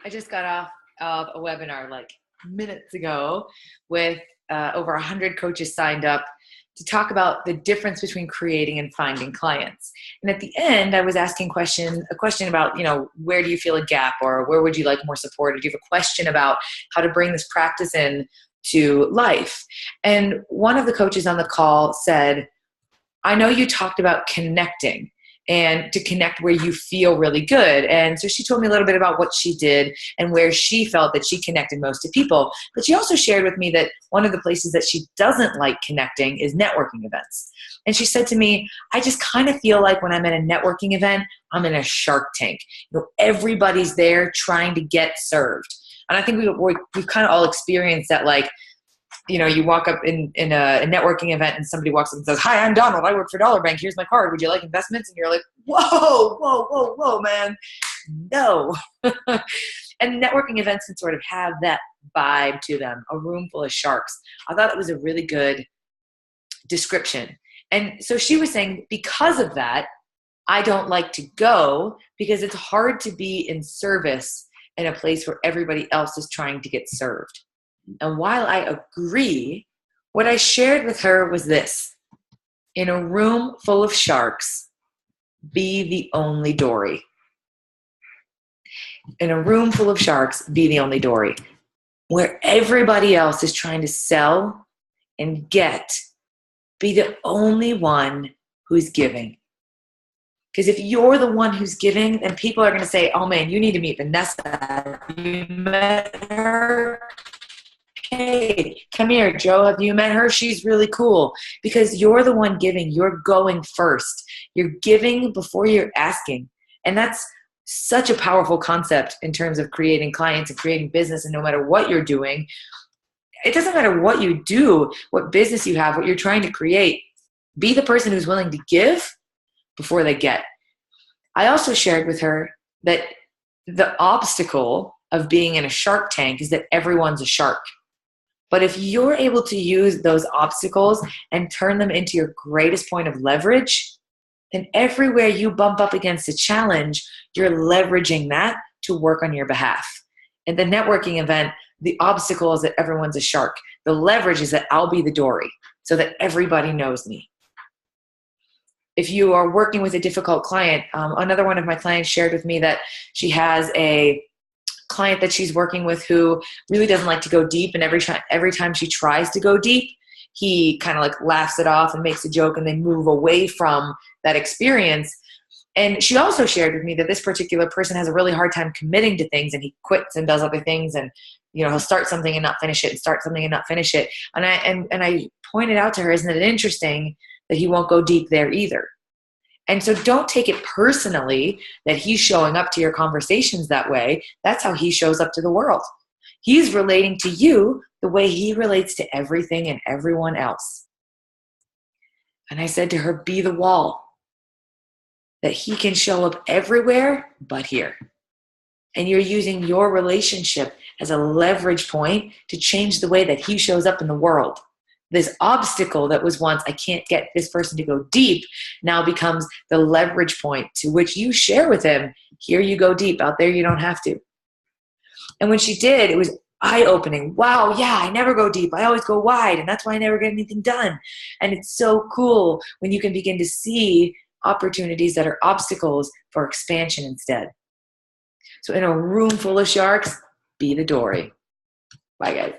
I just got off of a webinar like minutes ago with over 100 coaches signed up to talk about the difference between creating and finding clients. And at the end, I was asking a question about, where do you feel a gap, or where would you like more support? Or do you have a question about how to bring this practice in to life? And one of the coaches on the call said, I know you talked about connecting and to connect where you feel really good. And so she told me a little bit about what she did and where she felt that she connected most to people. But she also shared with me that one of the places that she doesn't like connecting is networking events. And she said to me, I just kind of feel like when I'm at a networking event, I'm in a Shark Tank. Everybody's there trying to get served. And I think we've kind of all experienced that, like, you walk up in a networking event and somebody walks up and says, hi, I'm Donald. I work for Dollar Bank. Here's my card. Would you like investments? And you're like, whoa, man. No. And networking events can sort of have that vibe to them, a room full of sharks. I thought it was a really good description. And so she was saying, because of that, I don't like to go because it's hard to be in service in a place where everybody else is trying to get served. And while I agree, what I shared with her was this: in a room full of sharks, be the only Dory. In a room full of sharks, be the only Dory. Where everybody else is trying to sell and get, be the only one who's giving. Because if you're the one who's giving, then people are going to say, oh man, you need to meet Vanessa. Have you met her? Hey, come here, Joe. Have you met her? She's really cool. Because you're the one giving. You're going first. You're giving before you're asking. And that's such a powerful concept in terms of creating clients and creating business. And no matter what you're doing, it doesn't matter what you do, what business you have, what you're trying to create. Be the person who's willing to give before they get. I also shared with her that the obstacle of being in a Shark Tank is that everyone's a shark. But if you're able to use those obstacles and turn them into your greatest point of leverage, then everywhere you bump up against a challenge, you're leveraging that to work on your behalf. In the networking event, the obstacle is that everyone's a shark. The leverage is that I'll be the Dory so that everybody knows me. If you are working with a difficult client, another one of my clients shared with me that she has a client that she's working with who really doesn't like to go deep, and every time she tries to go deep, he kind of like laughs it off and makes a joke, and they move away from that experience. And she also shared with me that this particular person has a really hard time committing to things, and he quits and does other things, and he'll start something and not finish it, and start something and not finish it. And I pointed out to her, isn't it interesting that he won't go deep there either? And so don't take it personally that he's showing up to your conversations that way. That's how he shows up to the world. He's relating to you the way he relates to everything and everyone else. And I said to her, be the wall. That he can show up everywhere but here. And you're using your relationship as a leverage point to change the way that he shows up in the world. This obstacle that was once, I can't get this person to go deep, now becomes the leverage point to which you share with him, here you go deep, out there you don't have to. And when she did, it was eye-opening. Wow, yeah, I never go deep. I always go wide, and that's why I never get anything done. And it's so cool when you can begin to see opportunities that are obstacles for expansion instead. So in a room full of sharks, be the Dory. Bye, guys.